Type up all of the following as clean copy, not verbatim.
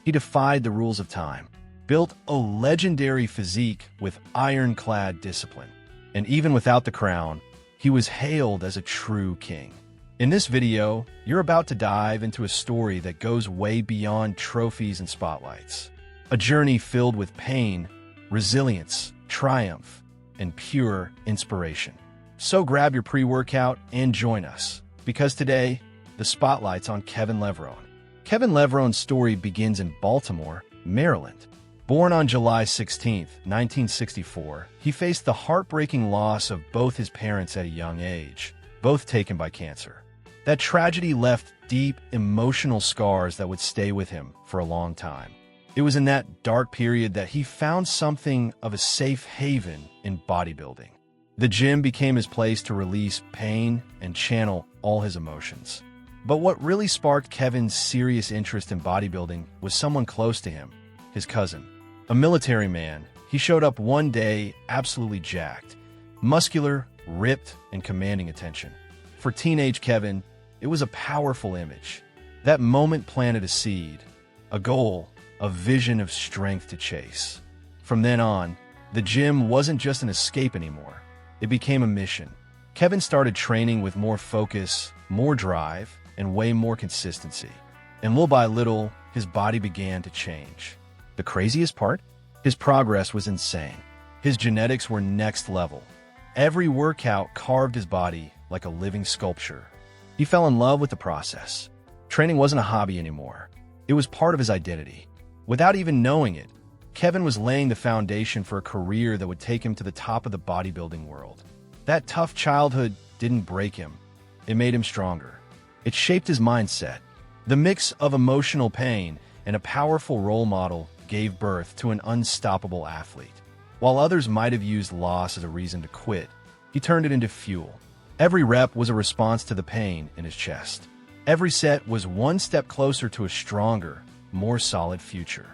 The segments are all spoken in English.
He defied the rules of time, built a legendary physique with ironclad discipline, and even without the crown, he was hailed as a true king. In this video, you're about to dive into a story that goes way beyond trophies and spotlights. A journey filled with pain, resilience, triumph, and pure inspiration. So grab your pre-workout and join us, because today, the spotlight's on Kevin Levrone. Kevin Levrone's story begins in Baltimore, Maryland. Born on July 16, 1964, he faced the heartbreaking loss of both his parents at a young age, both taken by cancer. That tragedy left deep emotional scars that would stay with him for a long time. It was in that dark period that he found something of a safe haven in bodybuilding. The gym became his place to release pain and channel all his emotions. But what really sparked Kevin's serious interest in bodybuilding was someone close to him, his cousin. A military man, he showed up one day absolutely jacked, muscular, ripped, and commanding attention. For teenage Kevin, it was a powerful image. That moment planted a seed, a goal, a vision of strength to chase. From then on, the gym wasn't just an escape anymore. It became a mission. Kevin started training with more focus, more drive, and way more consistency. And little by little, his body began to change. The craziest part? His progress was insane. His genetics were next level. Every workout carved his body like a living sculpture. He fell in love with the process. Training wasn't a hobby anymore. It was part of his identity. Without even knowing it, Kevin was laying the foundation for a career that would take him to the top of the bodybuilding world. That tough childhood didn't break him. It made him stronger. It shaped his mindset. The mix of emotional pain and a powerful role model gave birth to an unstoppable athlete. While others might have used loss as a reason to quit, he turned it into fuel. Every rep was a response to the pain in his chest. Every set was one step closer to a stronger, more solid future.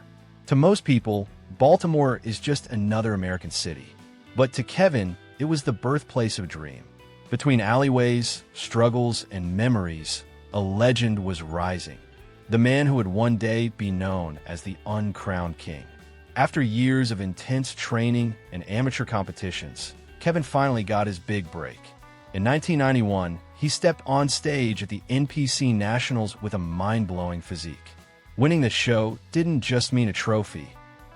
To most people, Baltimore is just another American city. But to Kevin, it was the birthplace of a dream. Between alleyways, struggles, and memories, a legend was rising. The man who would one day be known as the Uncrowned King. After years of intense training and amateur competitions, Kevin finally got his big break. In 1991, he stepped on stage at the NPC Nationals with a mind-blowing physique. Winning the show didn't just mean a trophy.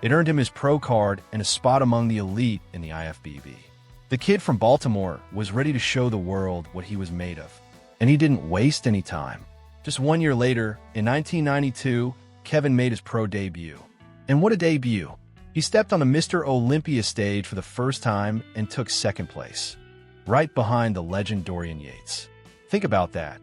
It earned him his pro card and a spot among the elite in the IFBB. The kid from Baltimore was ready to show the world what he was made of. And he didn't waste any time. Just 1 year later, in 1992, Kevin made his pro debut. And what a debut! He stepped on the Mr. Olympia stage for the first time and took second place, right behind the legend Dorian Yates. Think about that.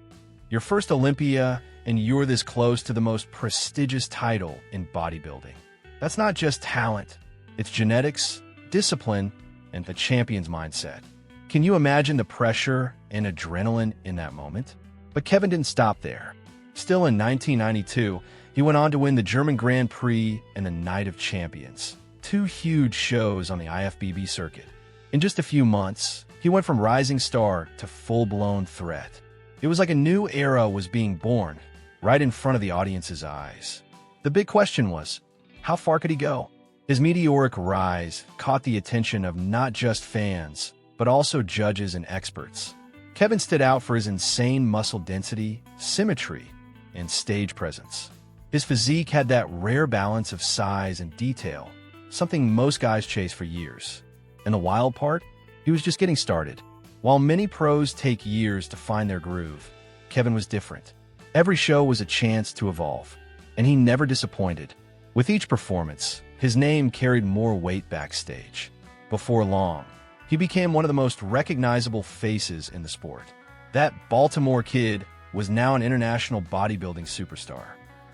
Your first Olympia, and you're this close to the most prestigious title in bodybuilding. That's not just talent. It's genetics, discipline, and the champion's mindset. Can you imagine the pressure and adrenaline in that moment? But Kevin didn't stop there. Still in 1992, he went on to win the German Grand Prix and the Night of Champions, two huge shows on the IFBB circuit. In just a few months, he went from rising star to full-blown threat. It was like a new era was being born, right in front of the audience's eyes. The big question was, how far could he go? His meteoric rise caught the attention of not just fans, but also judges and experts. Kevin stood out for his insane muscle density, symmetry, and stage presence. His physique had that rare balance of size and detail, something most guys chase for years. And the wild part? He was just getting started. While many pros take years to find their groove, Kevin was different. Every show was a chance to evolve, and he never disappointed. With each performance, his name carried more weight backstage. Before long, he became one of the most recognizable faces in the sport. That Baltimore kid was now an international bodybuilding superstar.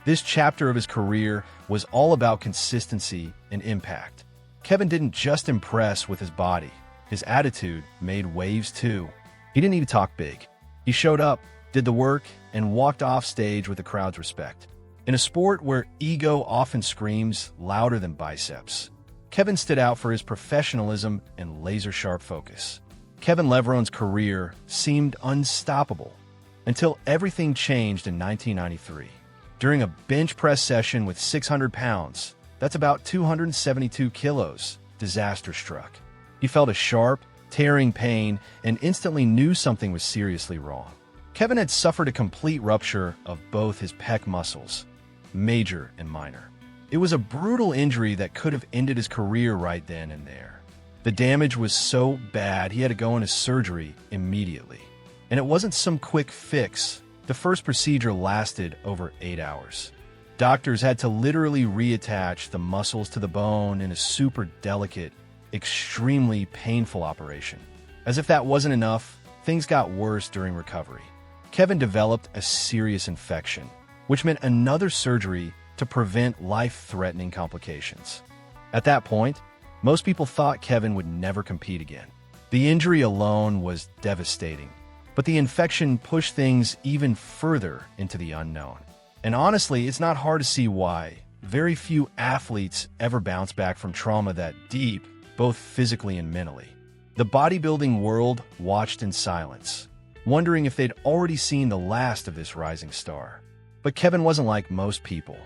This chapter of his career was all about consistency and impact. Kevin didn't just impress with his body. His attitude made waves too. He didn't need to talk big. He showed up, did the work, and walked off stage with the crowd's respect. In a sport where ego often screams louder than biceps, Kevin stood out for his professionalism and laser-sharp focus. Kevin Levrone's career seemed unstoppable until everything changed in 1993. During a bench press session with 600 pounds, that's about 272 kilos, disaster struck. He felt a sharp, tearing pain and instantly knew something was seriously wrong. Kevin had suffered a complete rupture of both his pec muscles, major and minor. It was a brutal injury that could have ended his career right then and there. The damage was so bad he had to go into surgery immediately. And it wasn't some quick fix. The first procedure lasted over 8 hours. Doctors had to literally reattach the muscles to the bone in a super delicate, extremely painful operation. As if that wasn't enough, things got worse during recovery. Kevin developed a serious infection, which meant another surgery to prevent life-threatening complications. At that point, most people thought Kevin would never compete again. The injury alone was devastating, but the infection pushed things even further into the unknown. And honestly, it's not hard to see why. Very few athletes ever bounce back from trauma that deep, both physically and mentally. The bodybuilding world watched in silence, wondering if they'd already seen the last of this rising star. But Kevin wasn't like most people.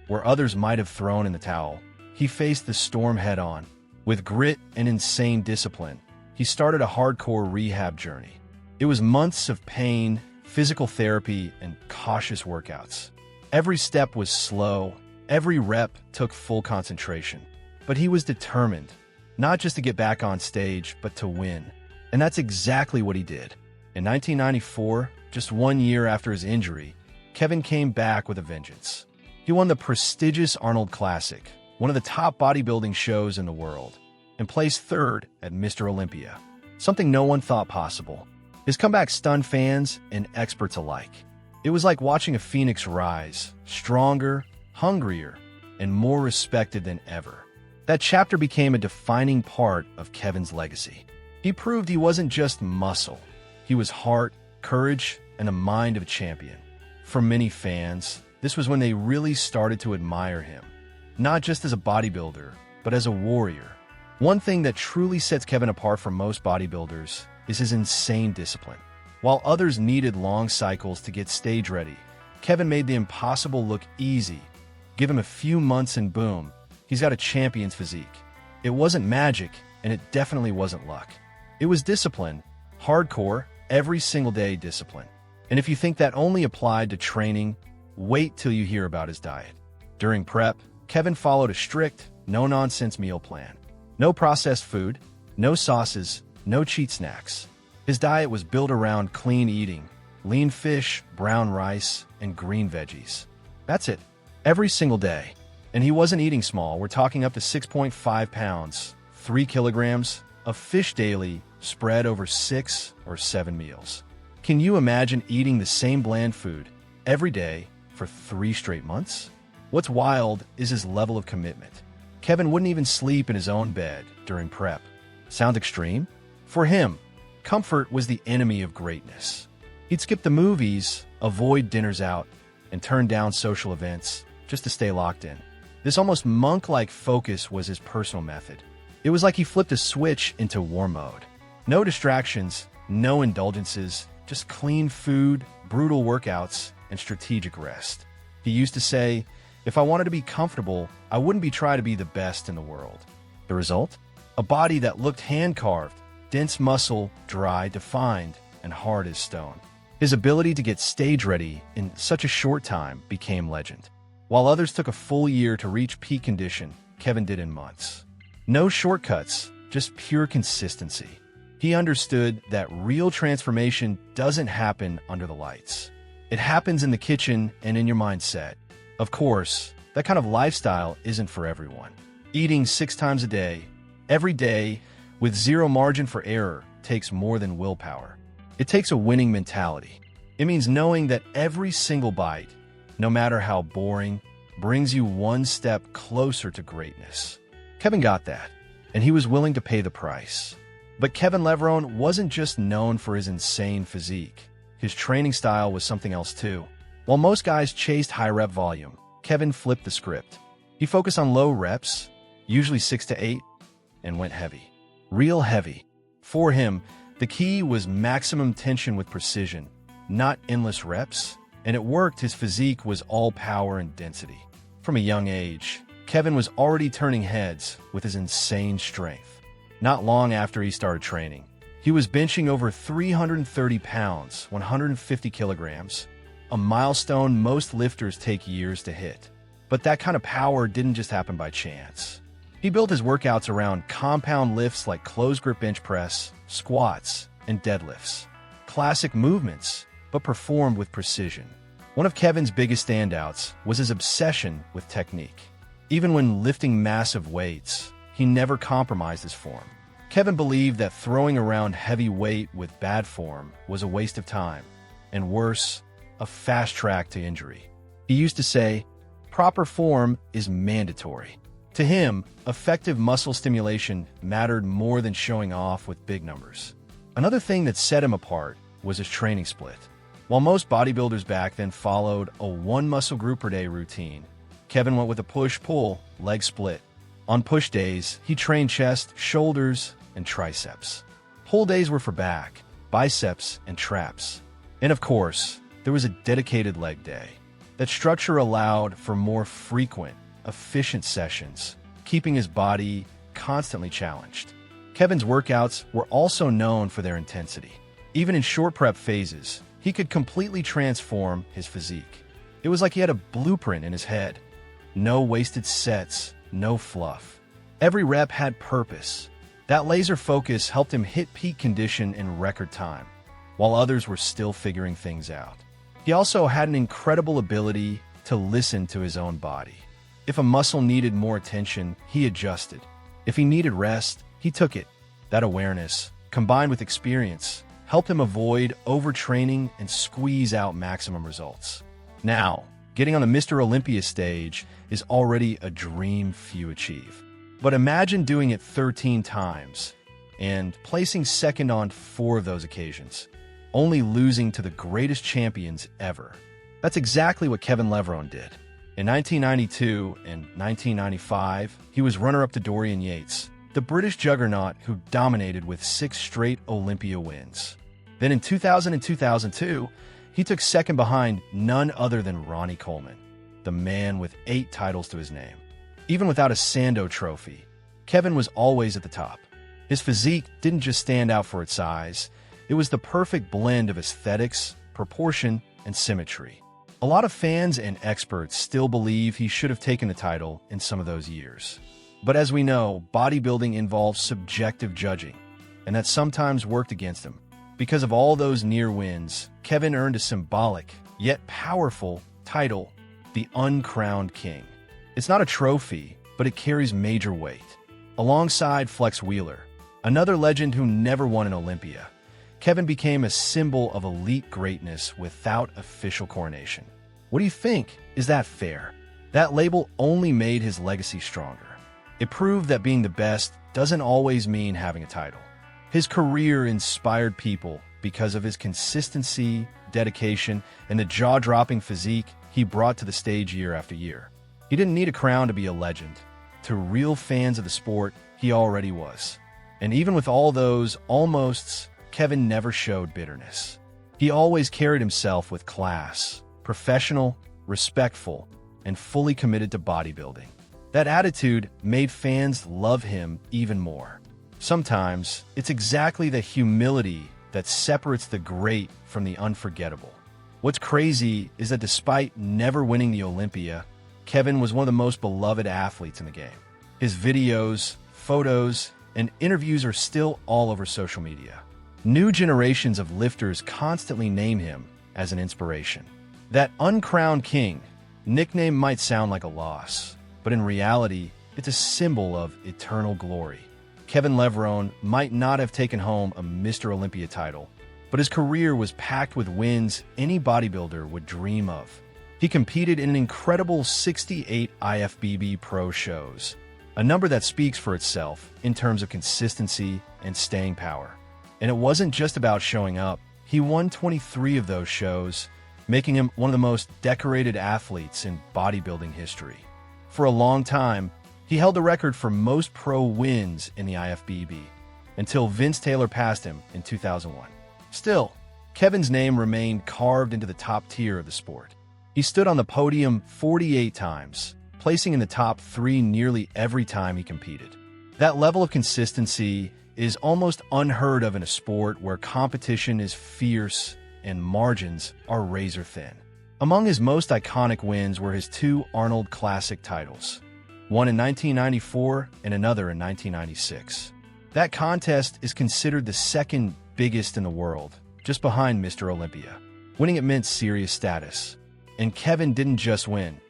Where others might have thrown in the towel, he faced the storm head-on. With grit and insane discipline, he started a hardcore rehab journey. It was months of pain, physical therapy, and cautious workouts. Every step was slow, every rep took full concentration. But he was determined, not just to get back on stage, but to win. And that's exactly what he did. In 1994, just 1 year after his injury, Kevin came back with a vengeance. He won the prestigious Arnold Classic, one of the top bodybuilding shows in the world, and placed third at Mr. Olympia, something no one thought possible. His comeback stunned fans and experts alike. It was like watching a phoenix rise, stronger, hungrier, and more respected than ever. That chapter became a defining part of Kevin's legacy. He proved he wasn't just muscle. He was heart, courage, and a mind of a champion. For many fans, this was when they really started to admire him, not just as a bodybuilder, but as a warrior. One thing that truly sets Kevin apart from most bodybuilders is his insane discipline. While others needed long cycles to get stage ready, Kevin made the impossible look easy. Give him a few months and boom, he's got a champion's physique. It wasn't magic, and it definitely wasn't luck. It was discipline, hardcore, every single day discipline. And if you think that only applied to training, wait till you hear about his diet. During prep, Kevin followed a strict, no-nonsense meal plan. No processed food, no sauces, no cheat snacks. His diet was built around clean eating, lean fish, brown rice, and green veggies. That's it, every single day. And he wasn't eating small. We're talking up to 6.5 pounds, 3 kilograms of fish daily, spread over 6 or 7 meals. Can you imagine eating the same bland food every day for 3 straight months? What's wild is his level of commitment. Kevin wouldn't even sleep in his own bed during prep. Sound extreme? For him, comfort was the enemy of greatness. He'd skip the movies, avoid dinners out, and turn down social events just to stay locked in. This almost monk-like focus was his personal method. It was like he flipped a switch into war mode. No distractions, no indulgences, just clean food, brutal workouts, and strategic rest. He used to say, "If I wanted to be comfortable, I wouldn't be trying to be the best in the world." The result? A body that looked hand-carved, dense muscle, dry, defined, and hard as stone. His ability to get stage ready in such a short time became legend. While others took a full year to reach peak condition, Kevin did in months. No shortcuts, just pure consistency. He understood that real transformation doesn't happen under the lights. It happens in the kitchen and in your mindset. Of course, that kind of lifestyle isn't for everyone. Eating 6 times a day, every day, with zero margin for error takes more than willpower. It takes a winning mentality. It means knowing that every single bite, no matter how boring, brings you one step closer to greatness. Kevin got that, and he was willing to pay the price. But Kevin Levrone wasn't just known for his insane physique. His training style was something else too. While most guys chased high rep volume, Kevin flipped the script. He focused on low reps, usually 6 to 8, and went heavy. Real heavy. For him, the key was maximum tension with precision, not endless reps And it worked. His physique was all power and density. From a young age, Kevin was already turning heads with his insane strength. Not long after he started training, he was benching over 330 pounds, 150 kilograms, a milestone most lifters take years to hit. But that kind of power didn't just happen by chance. He built his workouts around compound lifts like closed-grip bench press, squats, and deadlifts. Classic movements, but performed with precision. One of Kevin's biggest standouts was his obsession with technique. Even when lifting massive weights, he never compromised his form. Kevin believed that throwing around heavy weight with bad form was a waste of time, and worse, a fast track to injury. He used to say, "Proper form is mandatory." To him, effective muscle stimulation mattered more than showing off with big numbers. Another thing that set him apart was his training split. While most bodybuilders back then followed a one muscle group per day routine, Kevin went with a push-pull leg split. On push days, he trained chest, shoulders, and triceps. Pull days were for back, biceps, and traps. And of course, there was a dedicated leg day. That structure allowed for more frequent, efficient sessions, keeping his body constantly challenged. Kevin's workouts were also known for their intensity. Even in short prep phases, he could completely transform his physique. It was like he had a blueprint in his head. No wasted sets, no fluff. Every rep had purpose. That laser focus helped him hit peak condition in record time, while others were still figuring things out. He also had an incredible ability to listen to his own body. If a muscle needed more attention, he adjusted. If he needed rest, he took it. That awareness, combined with experience, helped him avoid overtraining and squeeze out maximum results. Now, getting on the Mr. Olympia stage is already a dream few achieve. But imagine doing it 13 times and placing second on 4 of those occasions, only losing to the greatest champions ever. That's exactly what Kevin Levrone did. In 1992 and 1995, he was runner-up to Dorian Yates, the British juggernaut who dominated with 6 straight Olympia wins. Then in 2000 and 2002, he took second behind none other than Ronnie Coleman, the man with 8 titles to his name. Even without a Sando trophy, Kevin was always at the top. His physique didn't just stand out for its size, it was the perfect blend of aesthetics, proportion, and symmetry. A lot of fans and experts still believe he should have taken the title in some of those years. But as we know, bodybuilding involves subjective judging, and that sometimes worked against him. Because of all those near wins, Kevin earned a symbolic, yet powerful, title, the Uncrowned King. It's not a trophy, but it carries major weight. Alongside Flex Wheeler, another legend who never won an Olympia, Kevin became a symbol of elite greatness without official coronation. What do you think? Is that fair? That label only made his legacy stronger. It proved that being the best doesn't always mean having a title. His career inspired people because of his consistency, dedication, and the jaw-dropping physique he brought to the stage year after year. He didn't need a crown to be a legend. To real fans of the sport, he already was. And even with all those almosts, Kevin never showed bitterness. He always carried himself with class, professional, respectful, and fully committed to bodybuilding. That attitude made fans love him even more. Sometimes, it's exactly the humility that separates the great from the unforgettable. What's crazy is that despite never winning the Olympia, Kevin was one of the most beloved athletes in the game. His videos, photos, and interviews are still all over social media. New generations of lifters constantly name him as an inspiration. That Uncrowned King nickname might sound like a loss, but in reality, it's a symbol of eternal glory. Kevin Levrone might not have taken home a Mr. Olympia title, but his career was packed with wins any bodybuilder would dream of. He competed in an incredible 68 IFBB Pro shows, a number that speaks for itself in terms of consistency and staying power. And it wasn't just about showing up. He won 23 of those shows, making him one of the most decorated athletes in bodybuilding history. For a long time, he held the record for most pro wins in the IFBB, until Vince Taylor passed him in 2001. Still, Kevin's name remained carved into the top tier of the sport. He stood on the podium 48 times, placing in the top 3 nearly every time he competed. That level of consistency is almost unheard of in a sport where competition is fierce and margins are razor thin. Among his most iconic wins were his 2 Arnold Classic titles, one in 1994 and another in 1996. That contest is considered the second biggest in the world, just behind Mr. Olympia. Winning it meant serious status. And Kevin didn't just win.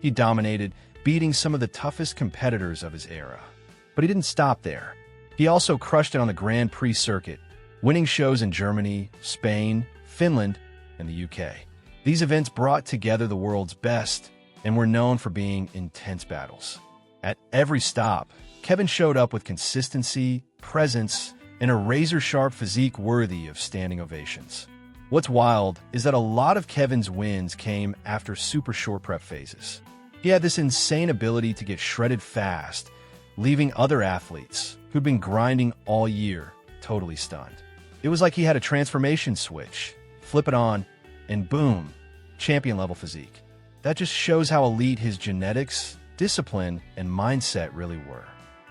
He dominated, beating some of the toughest competitors of his era. But he didn't stop there. He also crushed it on the Grand Prix circuit, winning shows in Germany, Spain, Finland, and the UK. These events brought together the world's best and were known for being intense battles. At every stop, Kevin showed up with consistency, presence, and a razor-sharp physique worthy of standing ovations. What's wild is that a lot of Kevin's wins came after super short prep phases. He had this insane ability to get shredded fast, leaving other athletes who'd been grinding all year totally stunned. It was like he had a transformation switch, flip it on, and boom, champion-level physique. That just shows how elite his genetics, discipline, and mindset really were.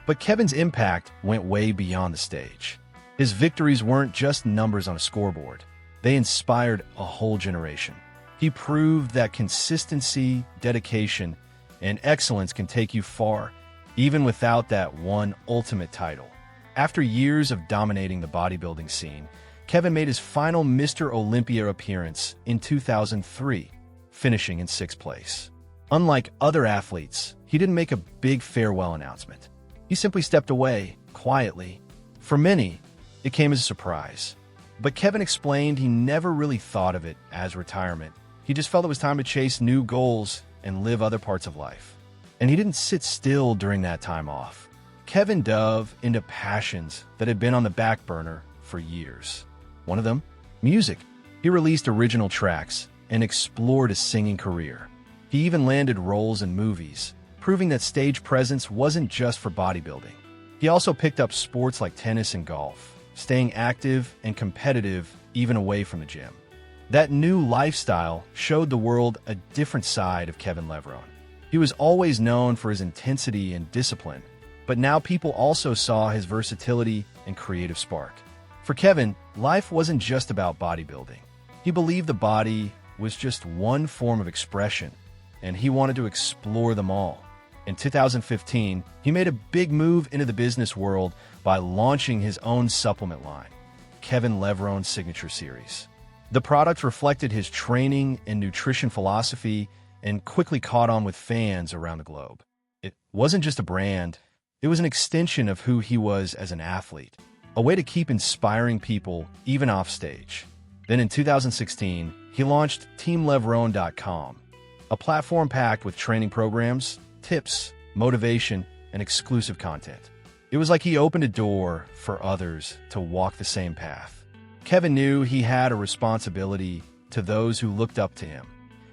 But Kevin's impact went way beyond the stage. His victories weren't just numbers on a scoreboard. They inspired a whole generation. He proved that consistency, dedication, and excellence can take you far, even without that one ultimate title. After years of dominating the bodybuilding scene, Kevin made his final Mr. Olympia appearance in 2003, finishing in 6th place. Unlike other athletes, he didn't make a big farewell announcement. He simply stepped away, quietly. For many, it came as a surprise. But Kevin explained he never really thought of it as retirement. He just felt it was time to chase new goals and live other parts of life. And he didn't sit still during that time off. Kevin dove into passions that had been on the back burner for years. One of them, music. He released original tracks and explored a singing career. He even landed roles in movies, proving that stage presence wasn't just for bodybuilding. He also picked up sports like tennis and golf, staying active and competitive even away from the gym. That new lifestyle showed the world a different side of Kevin Levrone. He was always known for his intensity and discipline, but now people also saw his versatility and creative spark. For Kevin, life wasn't just about bodybuilding. He believed the body was just one form of expression, and he wanted to explore them all. In 2015, he made a big move into the business world by launching his own supplement line, Kevin Levrone's Signature Series. The product reflected his training and nutrition philosophy and quickly caught on with fans around the globe. It wasn't just a brand, it was an extension of who he was as an athlete, a way to keep inspiring people even off stage. Then in 2016, he launched TeamLevrone.com, a platform packed with training programs, tips, motivation, and exclusive content. It was like he opened a door for others to walk the same path. Kevin knew he had a responsibility to those who looked up to him,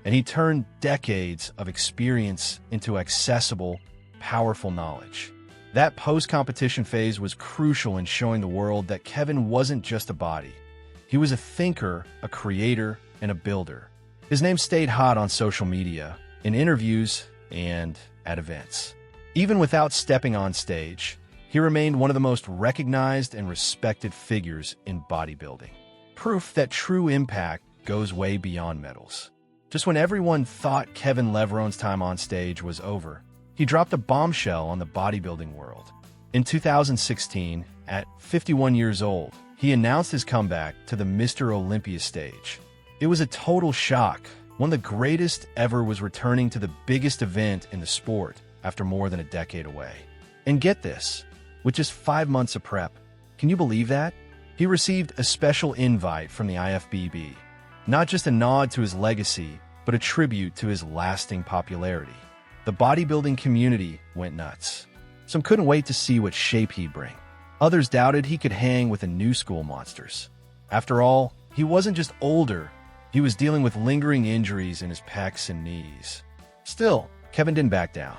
and he turned decades of experience into accessible, powerful knowledge. That post-competition phase was crucial in showing the world that Kevin wasn't just a body. He was a thinker, a creator, and a builder. His name stayed hot on social media, in interviews, and at events. Even without stepping on stage, he remained one of the most recognized and respected figures in bodybuilding. Proof that true impact goes way beyond medals. Just when everyone thought Kevin Levrone's time on stage was over, he dropped a bombshell on the bodybuilding world. In 2016, at 51 years old, he announced his comeback to the Mr. Olympia stage. It was a total shock. One of the greatest ever was returning to the biggest event in the sport after more than a decade away. And get this, with just 5 months of prep, can you believe that? He received a special invite from the IFBB, not just a nod to his legacy, but a tribute to his lasting popularity. The bodybuilding community went nuts. Some couldn't wait to see what shape he'd bring. Others doubted he could hang with the new school monsters. After all, he wasn't just older, he was dealing with lingering injuries in his pecs and knees. Still, Kevin didn't back down.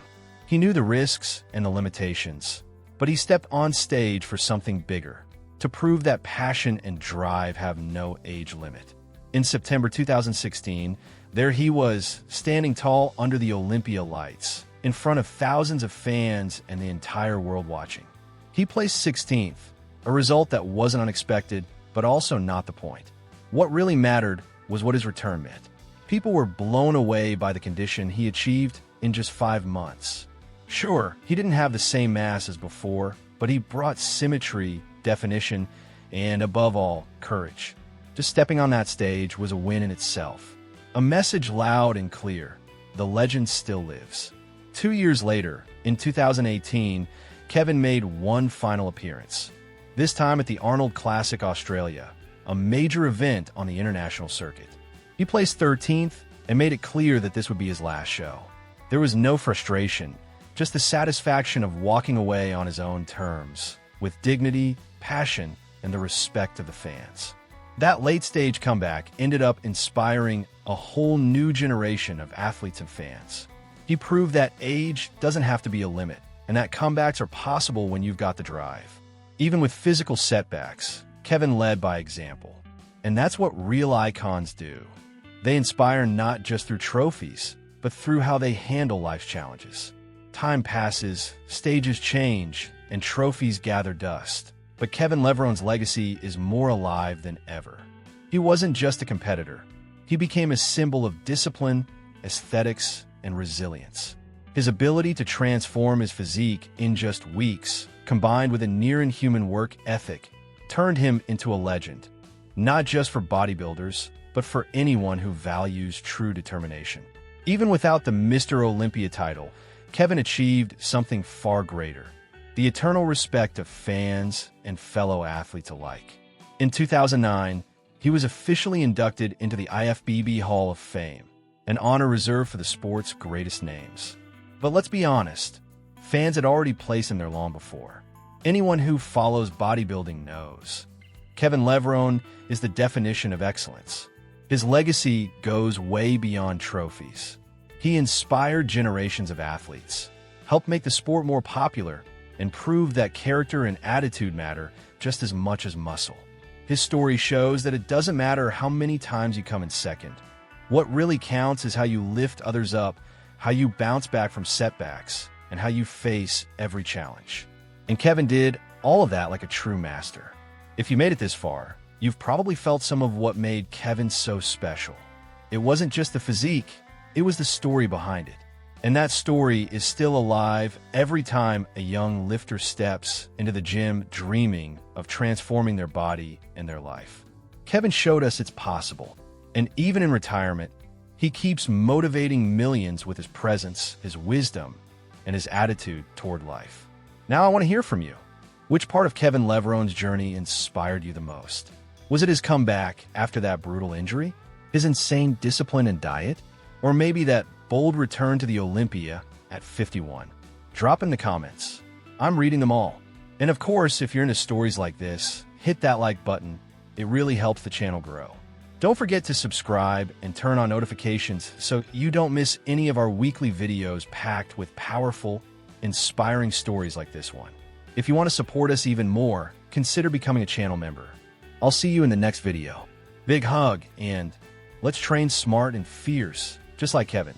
He knew the risks and the limitations, but he stepped on stage for something bigger, to prove that passion and drive have no age limit. In September 2016, there he was, standing tall under the Olympia lights, in front of thousands of fans and the entire world watching. He placed 16th, a result that wasn't unexpected, but also not the point. What really mattered was what his return meant. People were blown away by the condition he achieved in just 5 months. Sure, he didn't have the same mass as before, but he brought symmetry, definition, and above all, courage. Just stepping on that stage was a win in itself. A message loud and clear: the legend still lives. 2 years later, in 2018, Kevin made one final appearance, this time at the Arnold Classic Australia, a major event on the international circuit. He placed 13th and made it clear that this would be his last show. There was no frustration, just the satisfaction of walking away on his own terms, with dignity, passion, and the respect of the fans. That late-stage comeback ended up inspiring a whole new generation of athletes and fans. He proved that age doesn't have to be a limit, and that comebacks are possible when you've got the drive. Even with physical setbacks, Kevin led by example. And that's what real icons do. They inspire not just through trophies, but through how they handle life's challenges. Time passes, stages change, and trophies gather dust. But Kevin Levrone's legacy is more alive than ever. He wasn't just a competitor. He became a symbol of discipline, aesthetics, and resilience. His ability to transform his physique in just weeks, combined with a near-inhuman work ethic, turned him into a legend, not just for bodybuilders, but for anyone who values true determination. Even without the Mr. Olympia title, Kevin achieved something far greater: the eternal respect of fans and fellow athletes alike. In 2009, he was officially inducted into the IFBB Hall of Fame, an honor reserved for the sport's greatest names. But let's be honest, fans had already placed him there long before. Anyone who follows bodybuilding knows. Kevin Levrone is the definition of excellence. His legacy goes way beyond trophies. He inspired generations of athletes, helped make the sport more popular, and proved that character and attitude matter just as much as muscle. His story shows that it doesn't matter how many times you come in second. What really counts is how you lift others up, how you bounce back from setbacks, and how you face every challenge. And Kevin did all of that like a true master. If you made it this far, you've probably felt some of what made Kevin so special. It wasn't just the physique, it was the story behind it. And that story is still alive every time a young lifter steps into the gym dreaming of transforming their body and their life. Kevin showed us it's possible, and even in retirement, he keeps motivating millions with his presence, his wisdom, and his attitude toward life. Now I want to hear from you. Which part of Kevin Levrone's journey inspired you the most? Was it his comeback after that brutal injury? His insane discipline and diet? Or maybe that bold return to the Olympia at 51? Drop in the comments. I'm reading them all. And of course, if you're into stories like this, hit that like button. It really helps the channel grow. Don't forget to subscribe and turn on notifications so you don't miss any of our weekly videos packed with powerful, inspiring stories like this one. If you want to support us even more, consider becoming a channel member. I'll see you in the next video. Big hug, and let's train smart and fierce, just like Kevin.